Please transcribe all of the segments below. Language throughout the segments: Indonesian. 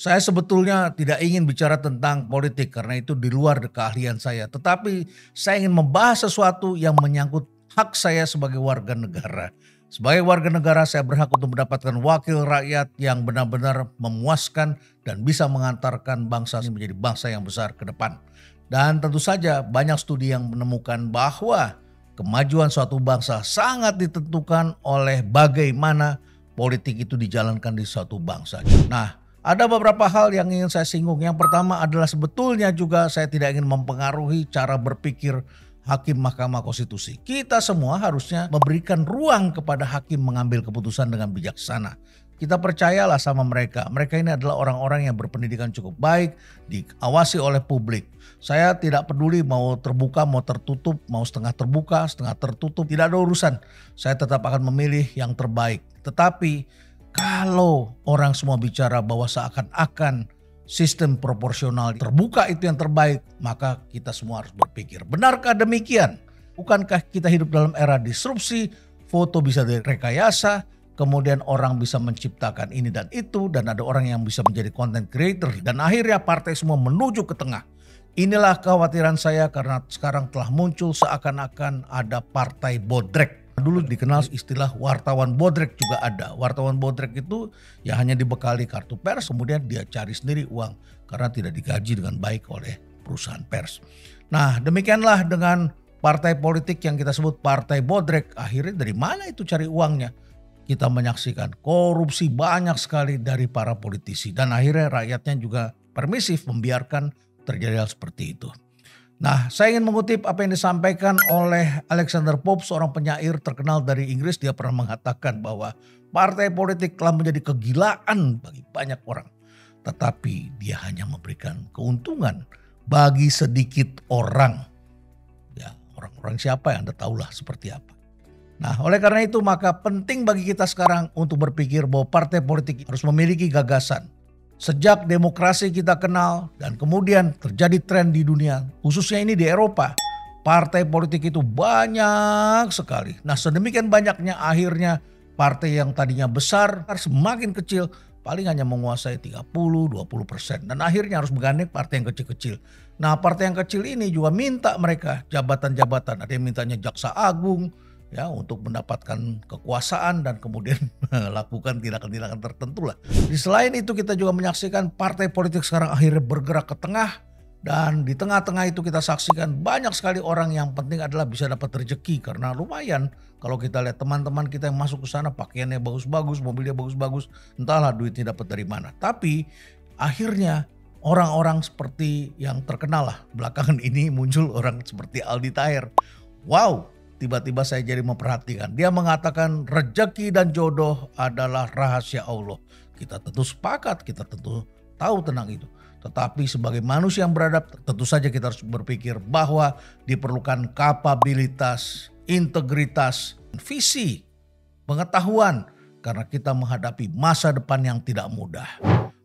Saya sebetulnya tidak ingin bicara tentang politik karena itu di luar keahlian saya. Tetapi saya ingin membahas sesuatu yang menyangkut hak saya sebagai warga negara. Sebagai warga negara saya berhak untuk mendapatkan wakil rakyat yang benar-benar memuaskan dan bisa mengantarkan bangsa ini menjadi bangsa yang besar ke depan. Dan tentu saja banyak studi yang menemukan bahwa kemajuan suatu bangsa sangat ditentukan oleh bagaimana politik itu dijalankan di suatu bangsa. Nah, ada beberapa hal yang ingin saya singgung. Yang pertama adalah sebetulnya juga saya tidak ingin mempengaruhi cara berpikir hakim Mahkamah Konstitusi. Kita semua harusnya memberikan ruang kepada hakim mengambil keputusan dengan bijaksana. Kita percayalah sama mereka. Mereka ini adalah orang-orang yang berpendidikan cukup baik, diawasi oleh publik. Saya tidak peduli mau terbuka, mau tertutup, mau setengah terbuka, setengah tertutup. Tidak ada urusan. Saya tetap akan memilih yang terbaik. Tetapi kalau orang semua bicara bahwa seakan-akan sistem proporsional terbuka itu yang terbaik, maka kita semua harus berpikir, benarkah demikian? Bukankah kita hidup dalam era disrupsi, foto bisa direkayasa, kemudian orang bisa menciptakan ini dan itu, dan ada orang yang bisa menjadi content creator, dan akhirnya partai semua menuju ke tengah. Inilah kekhawatiran saya karena sekarang telah muncul seakan-akan ada partai bodrek. Dulu dikenal istilah wartawan bodrek juga ada. Wartawan bodrek itu ya hanya dibekali kartu pers, kemudian dia cari sendiri uang karena tidak digaji dengan baik oleh perusahaan pers. Nah, demikianlah dengan partai politik yang kita sebut partai bodrek. Akhirnya dari mana itu cari uangnya? Kita menyaksikan korupsi banyak sekali dari para politisi dan akhirnya rakyatnya juga permisif membiarkan terjadi hal seperti itu. Nah, saya ingin mengutip apa yang disampaikan oleh Alexander Pope, seorang penyair terkenal dari Inggris. Dia pernah mengatakan bahwa partai politik telah menjadi kegilaan bagi banyak orang. Tetapi dia hanya memberikan keuntungan bagi sedikit orang. Ya, orang-orang siapa yang Anda tahulah seperti apa. Nah, oleh karena itu maka penting bagi kita sekarang untuk berpikir bahwa partai politik harus memiliki gagasan. Sejak demokrasi kita kenal dan kemudian terjadi tren di dunia, khususnya ini di Eropa, partai politik itu banyak sekali. Nah, sedemikian banyaknya akhirnya partai yang tadinya besar semakin kecil, paling hanya menguasai 30-20%. Dan akhirnya harus menggandeng partai yang kecil-kecil. Nah, partai yang kecil ini juga minta mereka jabatan-jabatan. Ada yang mintanya jaksa agung, ya, untuk mendapatkan kekuasaan dan kemudian melakukan tindakan-tindakan tertentu lah. Di selain itu kita juga menyaksikan partai politik sekarang akhirnya bergerak ke tengah, dan di tengah-tengah itu kita saksikan banyak sekali orang yang penting adalah bisa dapat rezeki, karena lumayan kalau kita lihat teman-teman kita yang masuk ke sana pakaiannya bagus-bagus, mobilnya bagus-bagus, entahlah duitnya dapat dari mana. Tapi akhirnya orang-orang seperti yang terkenal lah, belakangan ini muncul orang seperti Aldi Taher. Wow! Tiba-tiba saya jadi memperhatikan. Dia mengatakan rezeki dan jodoh adalah rahasia Allah. Kita tentu sepakat, kita tentu tahu tentang itu. Tetapi sebagai manusia yang beradab, tentu saja kita harus berpikir bahwa diperlukan kapabilitas, integritas, visi, pengetahuan. Karena kita menghadapi masa depan yang tidak mudah.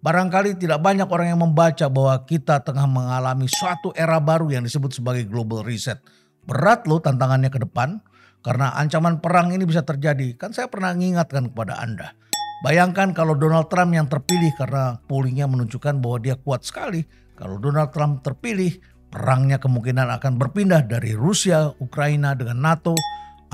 Barangkali tidak banyak orang yang membaca bahwa kita tengah mengalami suatu era baru yang disebut sebagai global reset. Berat loh tantangannya ke depan karena ancaman perang ini bisa terjadi. Kan saya pernah mengingatkan kepada Anda. Bayangkan kalau Donald Trump yang terpilih karena pollingnya menunjukkan bahwa dia kuat sekali. Kalau Donald Trump terpilih, perangnya kemungkinan akan berpindah dari Rusia, Ukraina dengan NATO,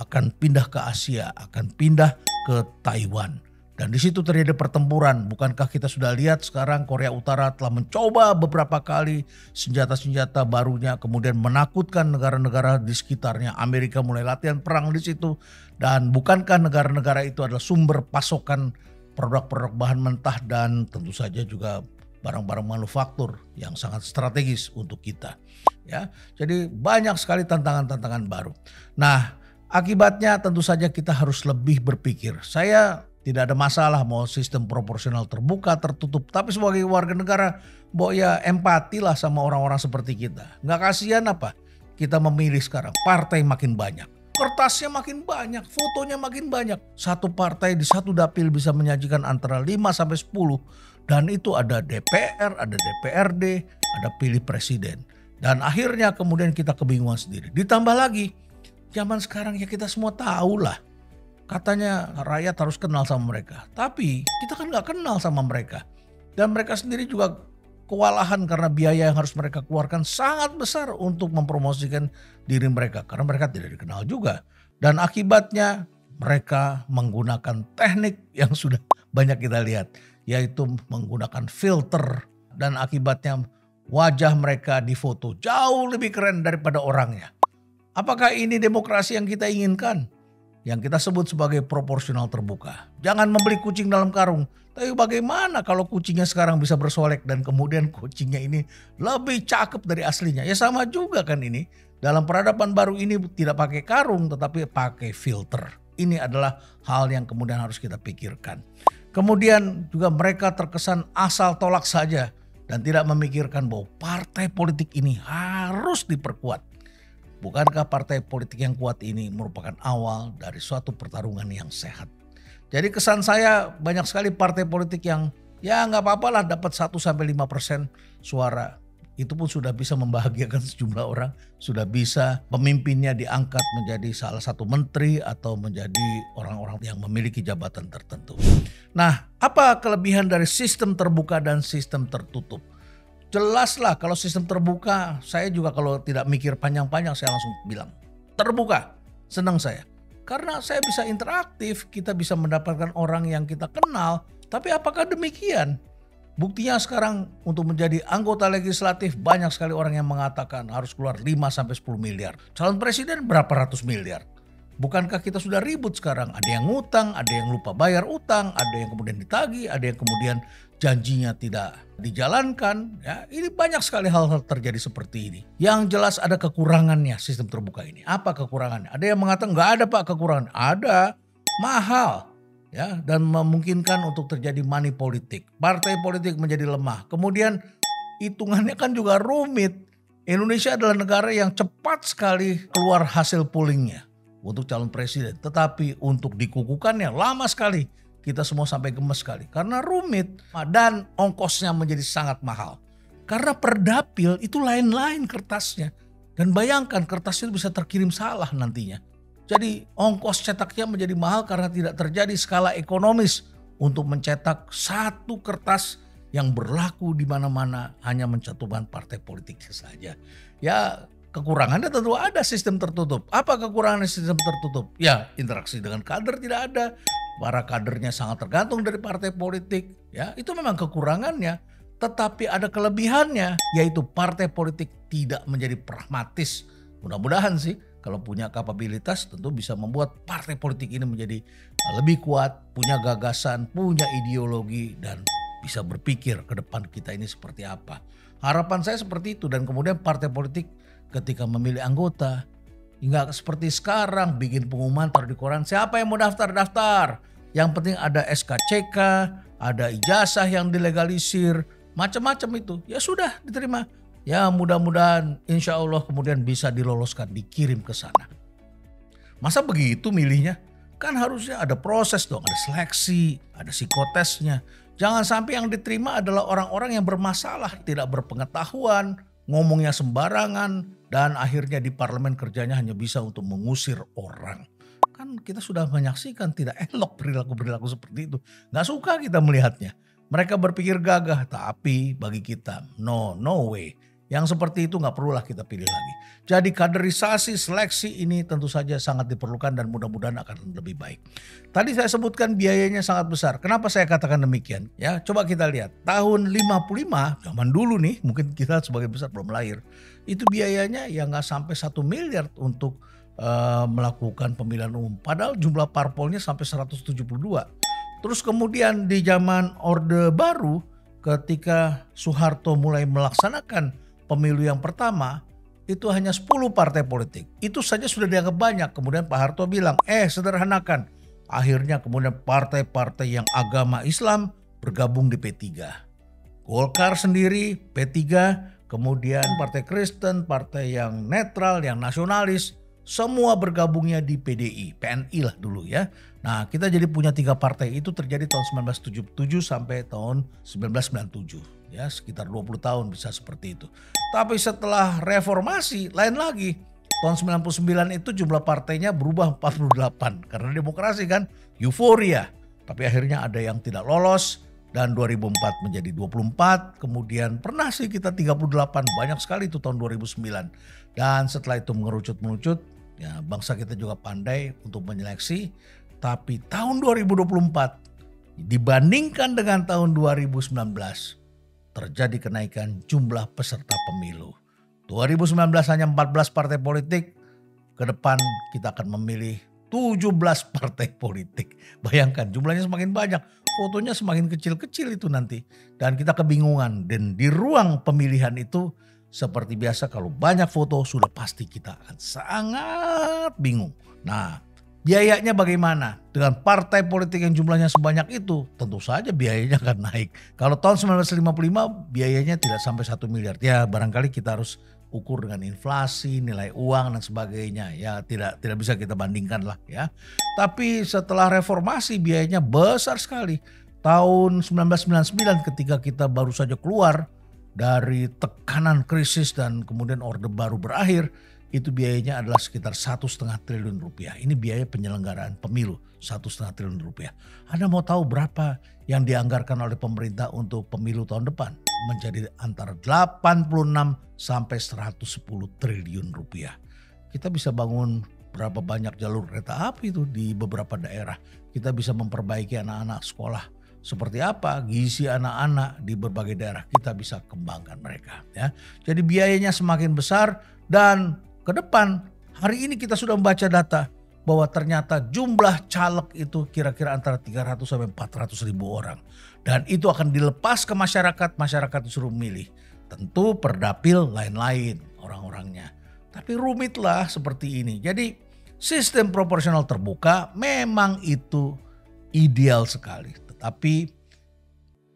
akan pindah ke Asia, akan pindah ke Taiwan. Dan di situ terjadi pertempuran. Bukankah kita sudah lihat sekarang Korea Utara telah mencoba beberapa kali senjata-senjata barunya, kemudian menakutkan negara-negara di sekitarnya. Amerika mulai latihan perang di situ. Dan bukankah negara-negara itu adalah sumber pasokan produk-produk bahan mentah dan tentu saja juga barang-barang manufaktur yang sangat strategis untuk kita. Ya, jadi banyak sekali tantangan-tantangan baru. Nah, akibatnya tentu saja kita harus lebih berpikir. Saya tidak ada masalah mau sistem proporsional terbuka, tertutup. Tapi sebagai warga negara, ya empatilah sama orang-orang seperti kita. Nggak kasihan apa? Kita memilih sekarang, partai makin banyak. Kertasnya makin banyak, fotonya makin banyak. Satu partai di satu dapil bisa menyajikan antara 5-10. Dan itu ada DPR, ada DPRD, ada pilih presiden. Dan akhirnya kemudian kita kebingungan sendiri. Ditambah lagi, zaman sekarang ya kita semua tahu lah. Katanya rakyat harus kenal sama mereka. Tapi kita kan gak kenal sama mereka. Dan mereka sendiri juga kewalahan karena biaya yang harus mereka keluarkan sangat besar untuk mempromosikan diri mereka. Karena mereka tidak dikenal juga. Dan akibatnya mereka menggunakan teknik yang sudah banyak kita lihat. Yaitu menggunakan filter. Dan akibatnya wajah mereka difoto jauh lebih keren daripada orangnya. Apakah ini demokrasi yang kita inginkan? Yang kita sebut sebagai proporsional terbuka. Jangan membeli kucing dalam karung. Tapi bagaimana kalau kucingnya sekarang bisa bersolek dan kemudian kucingnya ini lebih cakep dari aslinya? Ya sama juga kan ini. Dalam peradaban baru ini tidak pakai karung tetapi pakai filter. Ini adalah hal yang kemudian harus kita pikirkan. Kemudian juga mereka terkesan asal tolak saja. Dan tidak memikirkan bahwa partai politik ini harus diperkuat. Bukankah partai politik yang kuat ini merupakan awal dari suatu pertarungan yang sehat? Jadi kesan saya banyak sekali partai politik yang ya nggak apa-apa lah dapat 1-5% suara. Itu pun sudah bisa membahagiakan sejumlah orang. Sudah bisa pemimpinnya diangkat menjadi salah satu menteri atau menjadi orang-orang yang memiliki jabatan tertentu. Nah, apa kelebihan dari sistem terbuka dan sistem tertutup? Jelaslah kalau sistem terbuka, saya juga kalau tidak mikir panjang-panjang saya langsung bilang terbuka, senang saya. Karena saya bisa interaktif, kita bisa mendapatkan orang yang kita kenal. Tapi apakah demikian? Buktinya sekarang untuk menjadi anggota legislatif banyak sekali orang yang mengatakan harus keluar 5-10 miliar. Calon presiden berapa ratus miliar? Bukankah kita sudah ribut sekarang? Ada yang ngutang, ada yang lupa bayar utang, ada yang kemudian ditagih, ada yang kemudian janjinya tidak dijalankan. Ya, ini banyak sekali hal-hal terjadi seperti ini. Yang jelas ada kekurangannya sistem terbuka ini. Apa kekurangannya? Ada yang mengatakan nggak ada Pak kekurangan. Ada, mahal. Ya, dan memungkinkan untuk terjadi money politik. Partai politik menjadi lemah. Kemudian hitungannya kan juga rumit. Indonesia adalah negara yang cepat sekali keluar hasil pollingnya untuk calon presiden. Tetapi untuk dikukuhkannya lama sekali. Kita semua sampai gemes sekali. Karena rumit dan ongkosnya menjadi sangat mahal. Karena per dapil itu lain-lain kertasnya. Dan bayangkan kertas itu bisa terkirim salah nantinya. Jadi ongkos cetaknya menjadi mahal karena tidak terjadi skala ekonomis untuk mencetak satu kertas yang berlaku di mana-mana hanya mencantumkan partai politiknya saja. Ya kekurangannya tentu ada sistem tertutup. Apa kekurangan sistem tertutup? Ya interaksi dengan kader tidak ada. Para kadernya sangat tergantung dari partai politik. Ya itu memang kekurangannya. Tetapi ada kelebihannya yaitu partai politik tidak menjadi pragmatis. Mudah-mudahan sih. Kalau punya kapabilitas tentu bisa membuat partai politik ini menjadi lebih kuat, punya gagasan, punya ideologi dan bisa berpikir ke depan kita ini seperti apa. Harapan saya seperti itu dan kemudian partai politik ketika memilih anggota nggak seperti sekarang bikin pengumuman taruh di koran siapa yang mau daftar. Yang penting ada SKCK, ada ijazah yang dilegalisir, macam-macam itu. Ya sudah diterima. Ya mudah-mudahan insya Allah kemudian bisa diloloskan, dikirim ke sana. Masa begitu milihnya? Kan harusnya ada proses dong, ada seleksi, ada psikotesnya. Jangan sampai yang diterima adalah orang-orang yang bermasalah, tidak berpengetahuan, ngomongnya sembarangan, dan akhirnya di parlemen kerjanya hanya bisa untuk mengusir orang. Kan kita sudah menyaksikan tidak elok perilaku-perilaku seperti itu. Gak suka kita melihatnya. Mereka berpikir gagah, tapi bagi kita no way. Yang seperti itu gak perlulah kita pilih lagi. Jadi kaderisasi seleksi ini tentu saja sangat diperlukan dan mudah-mudahan akan lebih baik. Tadi saya sebutkan biayanya sangat besar. Kenapa saya katakan demikian? Ya, coba kita lihat. Tahun 55, zaman dulu nih, mungkin kita sebagai besar belum lahir. Itu biayanya ya gak sampai 1 miliar untuk melakukan pemilihan umum. Padahal jumlah parpolnya sampai 172. Terus kemudian di zaman Orde Baru ketika Soeharto mulai melaksanakan pemilu yang pertama itu hanya 10 partai politik. Itu saja sudah dianggap banyak. Kemudian Pak Harto bilang, sederhanakan. Akhirnya kemudian partai-partai yang agama Islam bergabung di P3. Golkar sendiri, P3, kemudian partai Kristen, partai yang netral, yang nasionalis, semua bergabungnya di PDI, PNI lah dulu ya. Nah kita jadi punya 3 partai itu terjadi tahun 1977 sampai tahun 1997. Ya sekitar 20 tahun bisa seperti itu. Tapi setelah reformasi lain lagi. Tahun 99 itu jumlah partainya berubah 48. Karena demokrasi kan euforia. Tapi akhirnya ada yang tidak lolos. dan 2004 menjadi 24, kemudian pernah sih kita 38, banyak sekali itu tahun 2009. Dan setelah itu mengerucut-mengerucut, ya bangsa kita juga pandai untuk menyeleksi, tapi tahun 2024 dibandingkan dengan tahun 2019 terjadi kenaikan jumlah peserta pemilu. 2019 hanya 14 partai politik, ke depan kita akan memilih 17 partai politik. Bayangkan jumlahnya semakin banyak, fotonya semakin kecil-kecil itu nanti. Dan kita kebingungan, dan di ruang pemilihan itu seperti biasa kalau banyak foto sudah pasti kita akan sangat bingung. Nah, biayanya bagaimana? Dengan partai politik yang jumlahnya sebanyak itu, tentu saja biayanya akan naik. Kalau tahun 1955 biayanya tidak sampai 1 miliar. Ya barangkali kita harus ukur dengan inflasi, nilai uang dan sebagainya. Ya tidak bisa kita bandingkan lah ya. Tapi setelah reformasi biayanya besar sekali. Tahun 1999 ketika kita baru saja keluar dari tekanan krisis dan kemudian Orde Baru berakhir, itu biayanya adalah sekitar 1,5 triliun rupiah. Ini biaya penyelenggaraan pemilu 1,5 triliun rupiah. Anda mau tahu berapa yang dianggarkan oleh pemerintah untuk pemilu tahun depan? Menjadi antara 86 sampai 110 triliun rupiah. Kita bisa bangun berapa banyak jalur kereta api itu di beberapa daerah. Kita bisa memperbaiki anak-anak sekolah. Seperti apa gizi anak-anak di berbagai daerah, kita bisa kembangkan mereka ya. Jadi biayanya semakin besar, dan ke depan hari ini kita sudah membaca data bahwa ternyata jumlah caleg itu kira-kira antara 300 sampai 400 ribu orang. Dan itu akan dilepas ke masyarakat disuruh milih. Tentu perdapil lain-lain orang-orangnya. Tapi rumitlah seperti ini. Jadi sistem proporsional terbuka memang itu ideal sekali. Tetapi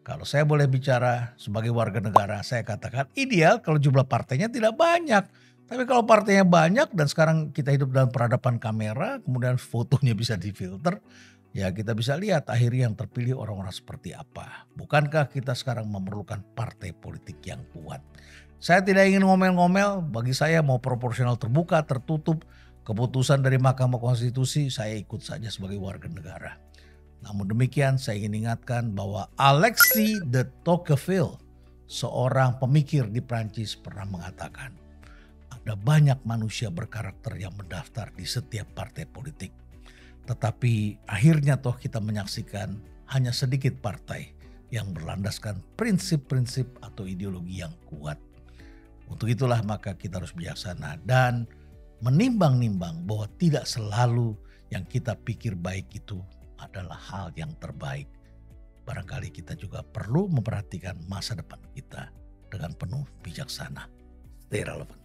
kalau saya boleh bicara sebagai warga negara, saya katakan ideal kalau jumlah partainya tidak banyak. Tapi kalau partainya banyak dan sekarang kita hidup dalam peradaban kamera, kemudian fotonya bisa difilter, ya kita bisa lihat akhirnya yang terpilih orang-orang seperti apa. Bukankah kita sekarang memerlukan partai politik yang kuat? Saya tidak ingin ngomel-ngomel, bagi saya mau proporsional terbuka, tertutup, keputusan dari Mahkamah Konstitusi saya ikut saja sebagai warga negara. Namun demikian saya ingin ingatkan bahwa Alexis de Tocqueville, seorang pemikir di Prancis, pernah mengatakan, ada banyak manusia berkarakter yang mendaftar di setiap partai politik. Tetapi akhirnya toh kita menyaksikan hanya sedikit partai yang berlandaskan prinsip-prinsip atau ideologi yang kuat. Untuk itulah maka kita harus bijaksana dan menimbang-nimbang bahwa tidak selalu yang kita pikir baik itu adalah hal yang terbaik. Barangkali kita juga perlu memperhatikan masa depan kita dengan penuh bijaksana. Stay relevant.